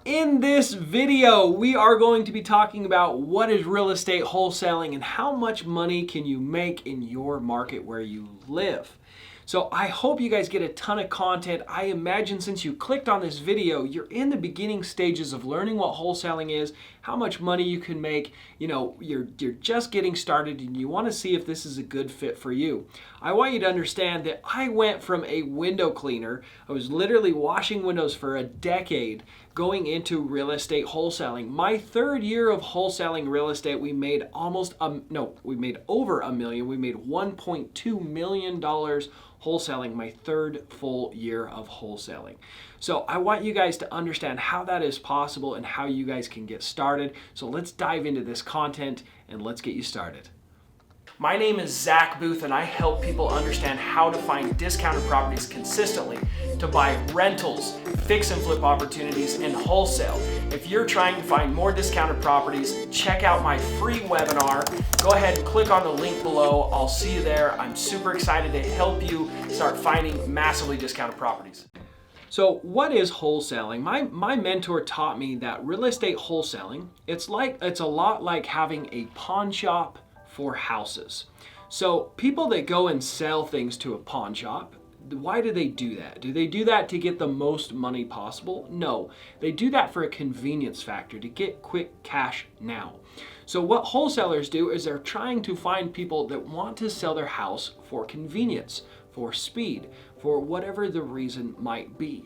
In this video, we are going to be talking about what is real estate wholesaling and how much money can you make in your market where you live. So I hope you guys get a ton of content. I imagine since you clicked on this video, you're in the beginning stages of learning what wholesaling is, how much money you can make. You know, you're just getting started and you want to see if this is a good fit for you. I want you to understand that I went from a window cleaner, I was literally washing windows for a decade, going into real estate wholesaling. My third year of wholesaling real estate, we made we made over $1 million. We made $1.2 million wholesaling my third full year of wholesaling. So I want you guys to understand how that is possible and how you guys can get started. So let's dive into this content and let's get you started. My name is Zack Boothe and I help people understand how to find discounted properties consistently to buy rentals, fix and flip opportunities, and wholesale. If you're trying to find more discounted properties, check out my free webinar. Go ahead and click on the link below. I'll see you there. I'm super excited to help you start finding massively discounted properties. So what is wholesaling? My mentor taught me that real estate wholesaling, it's a lot like having a pawn shop for houses. So people that go and sell things to a pawn shop, why do they do that? Do they do that to get the most money possible? No, they do that for a convenience factor, to get quick cash now. So what wholesalers do is they're trying to find people that want to sell their house for convenience, for speed, for whatever the reason might be.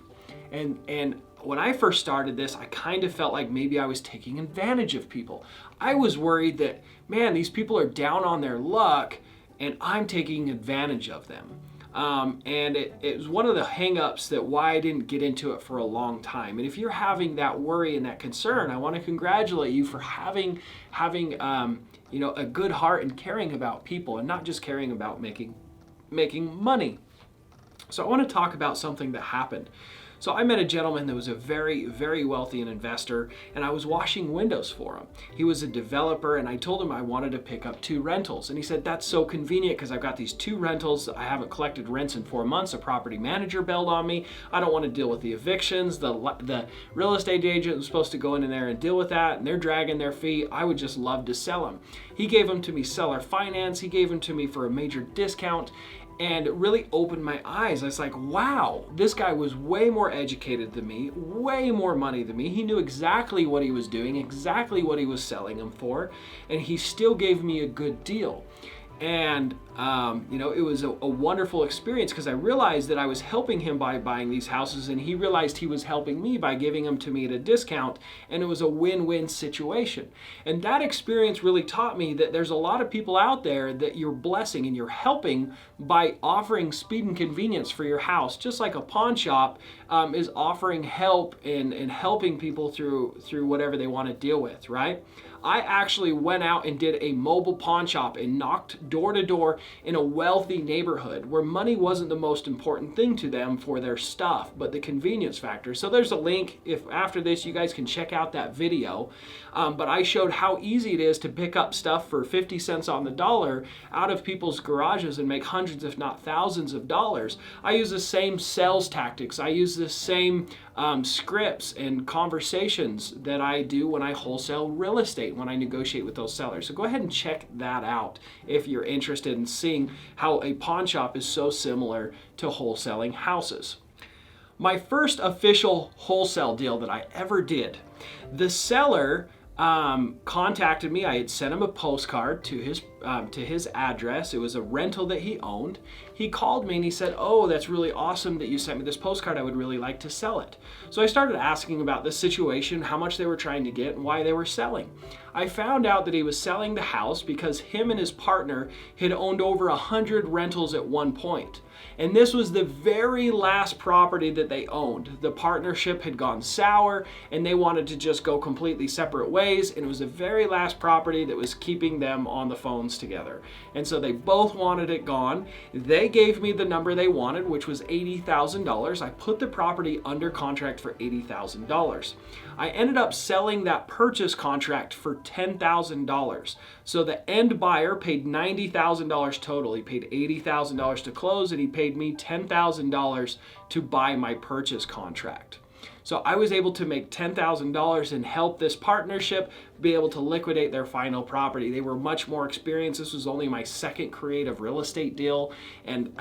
And when I first started this, I kind of felt like maybe I was taking advantage of people. I was worried that, man, these people are down on their luck and I'm taking advantage of them. And it was one of the hang-ups that why I didn't get into it for a long time. And if you're having that worry and that concern, I want to congratulate you for having a good heart and caring about people and not just caring about making money. So I want to talk about something that happened. So I met a gentleman that was a very, very wealthy investor, and I was washing windows for him. He was a developer, and I told him I wanted to pick up 2 rentals. And he said, that's so convenient because I've got these 2 rentals. I haven't collected rents in 4 months. A property manager bailed on me. I don't want to deal with the evictions. The real estate agent was supposed to go in there and deal with that, and they're dragging their feet. I would just love to sell them. He gave them to me seller finance. He gave them to me for a major discount. And it really opened my eyes. I was like, wow, this guy was way more educated than me, way more money than me. He knew exactly what he was doing, exactly what he was selling them for, and he still gave me a good deal. And it was a wonderful experience because I realized that I was helping him by buying these houses, and he realized he was helping me by giving them to me at a discount, and it was a win-win situation. And that experience really taught me that there's a lot of people out there that you're blessing and you're helping by offering speed and convenience for your house, just like a pawn shop is offering help and helping people through whatever they want to deal with, right? I actually went out and did a mobile pawn shop and knocked door to door in a wealthy neighborhood where money wasn't the most important thing to them for their stuff, but the convenience factor. So there's a link. If after this you guys can check out that video. But I showed how easy it is to pick up stuff for 50 cents on the dollar out of people's garages and make hundreds, if not thousands of dollars. I use the same sales tactics. I use the same scripts and conversations that I do when I wholesale real estate, when I negotiate with those sellers. So go ahead and check that out if you're interested in seeing how a pawn shop is so similar to wholesaling houses. My first official wholesale deal that I ever did, the seller contacted me. I had sent him a postcard to his address. It was a rental that he owned. He called me and he said, "Oh, that's really awesome that you sent me this postcard. I would really like to sell it." So I started asking about this situation, how much they were trying to get and why they were selling. I found out that he was selling the house because him and his partner had owned over 100 rentals at one point. And this was the very last property that they owned. The partnership had gone sour and they wanted to just go completely separate ways. And it was the very last property that was keeping them on the phones together. And so they both wanted it gone. They gave me the number they wanted, which was $80,000. I put the property under contract for $80,000. I ended up selling that purchase contract for $10,000. So the end buyer paid $90,000 total. He paid $80,000 to close and he paid me $10,000 to buy my purchase contract. So I was able to make $10,000 and help this partnership be able to liquidate their final property. They were much more experienced. This was only my second creative real estate deal, and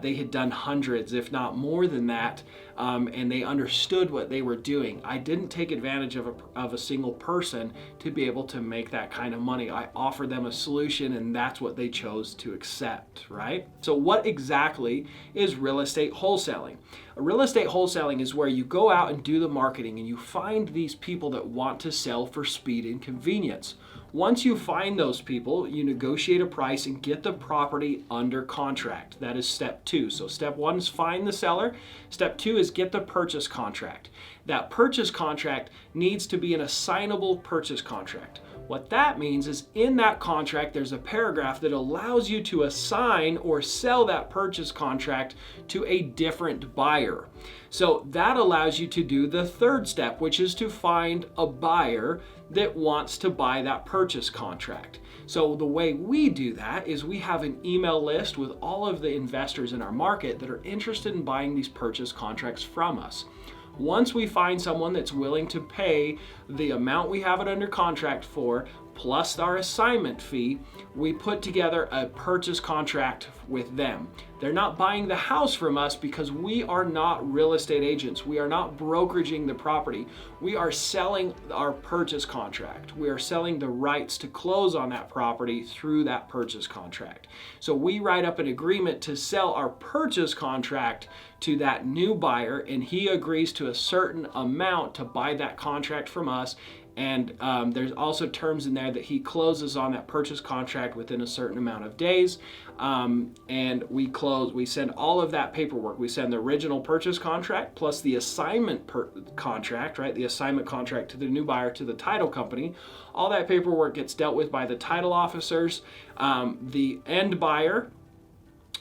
they had done hundreds, if not more than that, and they understood what they were doing. I didn't take advantage of a single person to be able to make that kind of money. I offered them a solution, and that's what they chose to accept, right? So what exactly is real estate wholesaling? Real estate wholesaling is where you go out and do the marketing and you find these people that want to sell for speed and convenience. Once you find those people, you negotiate a price and get the property under contract. That is step 2. So step 1 is find the seller. Step 2 is get the purchase contract. That purchase contract needs to be an assignable purchase contract. What that means is in that contract, there's a paragraph that allows you to assign or sell that purchase contract to a different buyer. So that allows you to do the third step, which is to find a buyer that wants to buy that purchase contract. So the way we do that is we have an email list with all of the investors in our market that are interested in buying these purchase contracts from us. Once we find someone that's willing to pay the amount we have it under contract for, plus our assignment fee, we put together a purchase contract with them. They're not buying the house from us because we are not real estate agents. We are not brokeraging the property. We are selling our purchase contract. We are selling the rights to close on that property through that purchase contract. So we write up an agreement to sell our purchase contract to that new buyer, and he agrees to a certain amount to buy that contract from us. And there's also terms in there that he closes on that purchase contract within a certain amount of days. And we send all of that paperwork. We send the original purchase contract plus the assignment contract, right? The assignment contract to the new buyer, to the title company. All that paperwork gets dealt with by the title officers, the end buyer,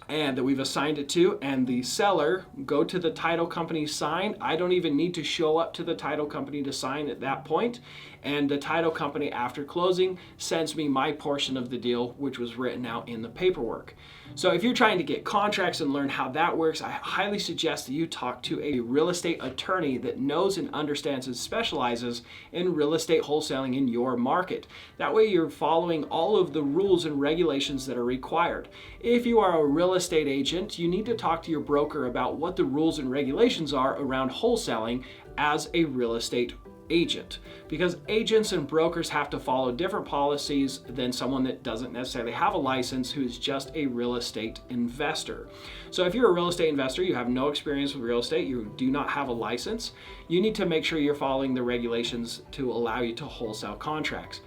and that we've assigned it to, and the seller go to the title company, sign. I don't even need to show up to the title company to sign at that point. And the title company, after closing, sends me my portion of the deal, which was written out in the paperwork. So if you're trying to get contracts and learn how that works, I highly suggest that you talk to a real estate attorney that knows and understands and specializes in real estate wholesaling in your market. That way you're following all of the rules and regulations that are required. If you are a real estate agent, you need to talk to your broker about what the rules and regulations are around wholesaling as a real estate agent, because agents and brokers have to follow different policies than someone that doesn't necessarily have a license, who's just a real estate investor. So if you're a real estate investor, you have no experience with real estate, you do not have a license, you need to make sure you're following the regulations to allow you to wholesale contracts.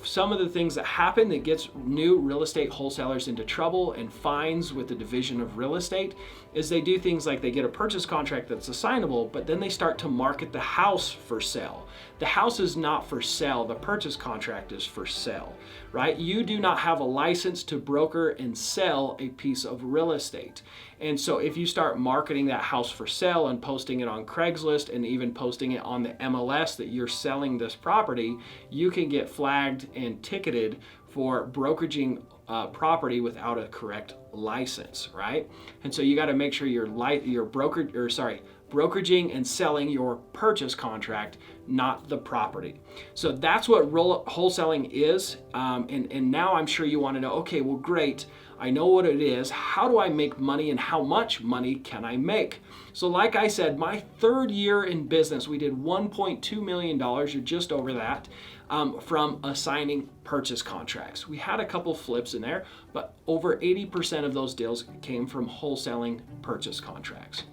Some of the things that happen that gets new real estate wholesalers into trouble and fines with the Division of Real Estate is they do things like they get a purchase contract that's assignable, but then they start to market the house for sale. The house is not for sale, the purchase contract is for sale, right? You do not have a license to broker and sell a piece of real estate. And so if you start marketing that house for sale and posting it on Craigslist and even posting it on the MLS that you're selling this property, you can get flagged and ticketed for brokeraging property without a correct license, right? And so you got to make sure you're brokeraging and selling your purchase contract, not the property. So that's what wholesaling is. And now I'm sure you want to know, okay, well, great. I know what it is. How do I make money, and how much money can I make? So like I said, my third year in business, we did $1.2 million, or just over that, from assigning purchase contracts. We had a couple flips in there, but over 80% of those deals came from wholesaling purchase contracts.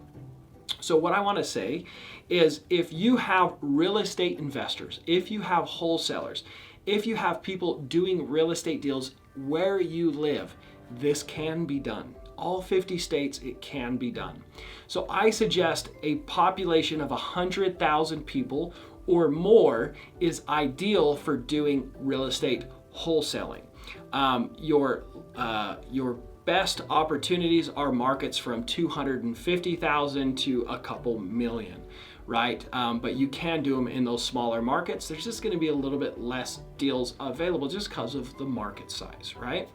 So what I want to say is, if you have real estate investors, if you have wholesalers, if you have people doing real estate deals where you live, this can be done. All 50 states, it can be done. So I suggest a population of 100,000 people or more is ideal for doing real estate wholesaling. Your best opportunities are markets from 250,000 to a couple million, right? But you can do them in those smaller markets. There's just going to be a little bit less deals available just because of the market size, right?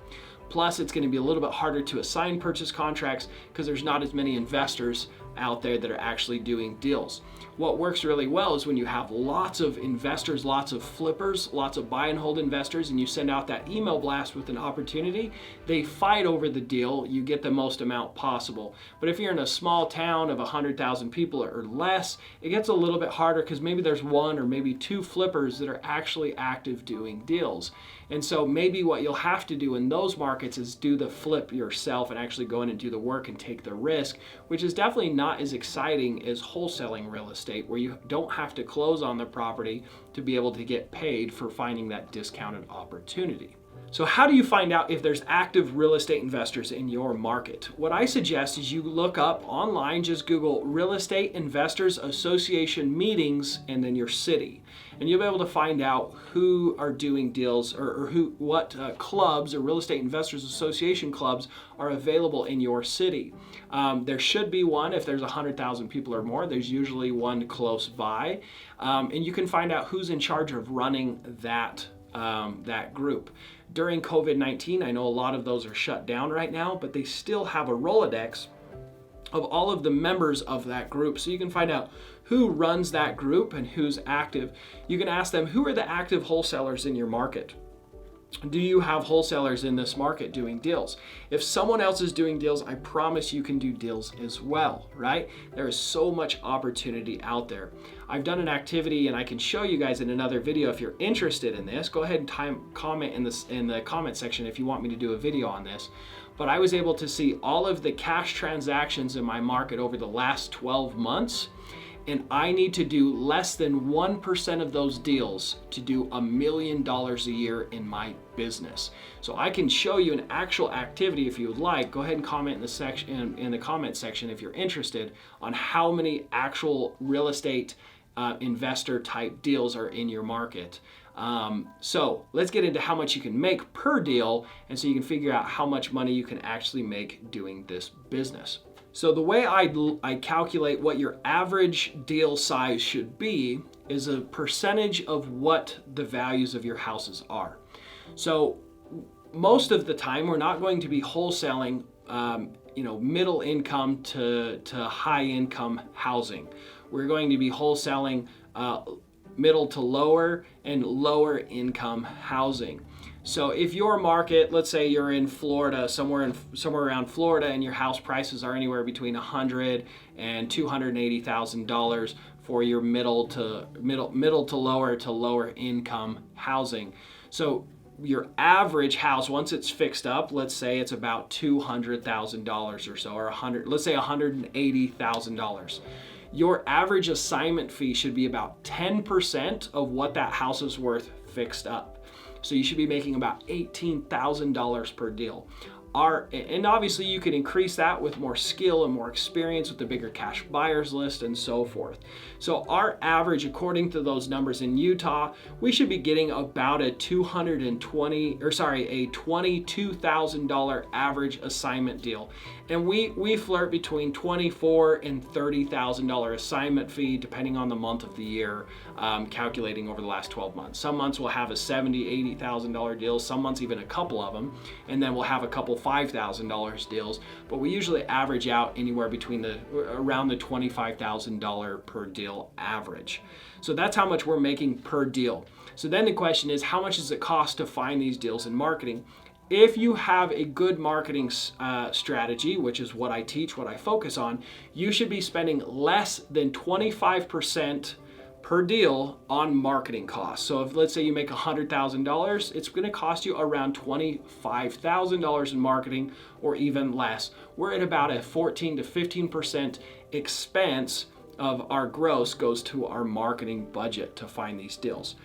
Plus, it's going to be a little bit harder to assign purchase contracts because there's not as many investors out there that are actually doing deals. What works really well is when you have lots of investors, lots of flippers, lots of buy and hold investors, and you send out that email blast with an opportunity, they fight over the deal, you get the most amount possible. But if you're in a small town of 100,000 people or less, it gets a little bit harder because maybe there's one or maybe two flippers that are actually active doing deals. And so maybe what you'll have to do in those markets is do the flip yourself and actually go in and do the work and take the risk, which is definitely not as exciting as wholesaling real estate, where you don't have to close on the property to be able to get paid for finding that discounted opportunity. So how do you find out if there's active real estate investors in your market? What I suggest is you look up online, just Google Real Estate Investors Association meetings and then your city. And you'll be able to find out who are doing deals or what clubs or Real Estate Investors Association clubs are available in your city. There should be one if there's 100,000 people or more. There's usually one close by. And you can find out who's in charge of running that group. During COVID-19, I know a lot of those are shut down right now, but they still have a Rolodex of all of the members of that group. So you can find out who runs that group and who's active. You can ask them, who are the active wholesalers in your market? Do you have wholesalers in this market doing deals? If someone else is doing deals, I promise you can do deals as well, right? There is so much opportunity out there. I've done an activity and I can show you guys in another video if you're interested in this. Go ahead and comment in the comment section if you want me to do a video on this. But I was able to see all of the cash transactions in my market over the last 12 months. And I need to do less than 1% of those deals to do $1 million a year in my business. So I can show you an actual activity if you would like. Go ahead and comment in the comment section if you're interested on how many actual real estate investor type deals are in your market. So let's get into how much you can make per deal, and so you can figure out how much money you can actually make doing this business. So the way I calculate what your average deal size should be is a percentage of what the values of your houses are. So most of the time we're not going to be wholesaling middle income to high income housing. We're going to be wholesaling middle to lower and lower income housing. So if your market, let's say you're in Florida, somewhere around Florida, and your house prices are anywhere between $100,000 and $280,000 for your middle to lower income housing. So your average house, once it's fixed up, let's say it's about $200,000 or so, or let's say $180,000. Your average assignment fee should be about 10% of what that house is worth fixed up. So you should be making about $18,000 per deal. And obviously you can increase that with more skill and more experience with the bigger cash buyers list and so forth. So our average, according to those numbers in Utah, we should be getting about a $22,000 average assignment deal. And we flirt between $24,000 and $30,000 assignment fee, depending on the month of the year, calculating over the last 12 months. Some months we'll have a $70,000, $80,000 deal, some months even a couple of them, and then we'll have a couple $5,000 deals, but we usually average out anywhere between around the $25,000 per deal average. So that's how much we're making per deal. So then the question is, how much does it cost to find these deals in marketing? If you have a good marketing strategy, which is what I teach, what I focus on, you should be spending less than 25% per deal on marketing costs. So if, let's say you make $100,000, it's going to cost you around $25,000 in marketing, or even less. We're at about a 14 to 15% expense of our gross goes to our marketing budget to find these deals.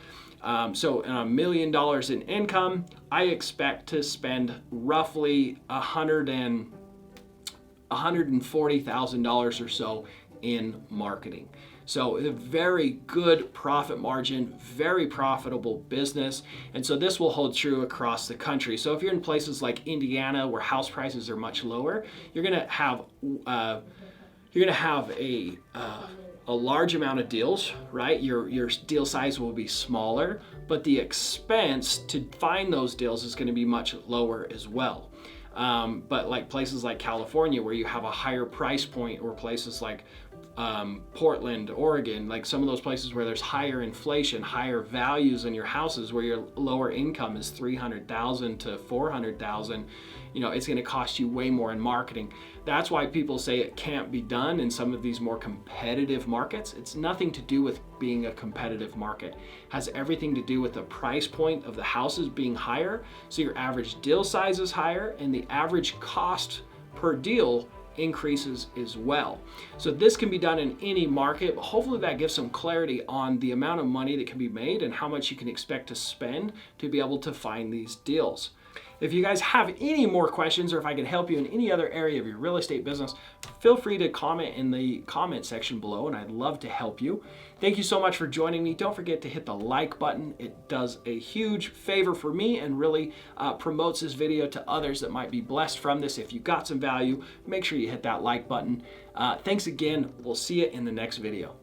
So $1 million in income, I expect to spend roughly $140,000 or so in marketing. So a very good profit margin, very profitable business. And so this will hold true across the country. So if you're in places like Indiana where house prices are much lower, you're going to have a large amount of deals, right? Your deal size will be smaller, but the expense to find those deals is going to be much lower as well. But like places like California where you have a higher price point, or places like Portland, Oregon, like some of those places where there's higher inflation, higher values in your houses, where your lower income is $300,000 to $400,000, it's going to cost you way more in marketing. That's why people say it can't be done in some of these more competitive markets. It's nothing to do with being a competitive market. It has everything to do with the price point of the houses being higher, so your average deal size is higher and the average cost per deal increases as well. So this can be done in any market, but hopefully that gives some clarity on the amount of money that can be made and how much you can expect to spend to be able to find these deals. If you guys have any more questions, or if I can help you in any other area of your real estate business, feel free to comment in the comment section below, and I'd love to help you. Thank you so much for joining me. Don't forget to hit the like button. It does a huge favor for me and really promotes this video to others that might be blessed from this. If you got some value, make sure you hit that like button. Thanks again. We'll see you in the next video.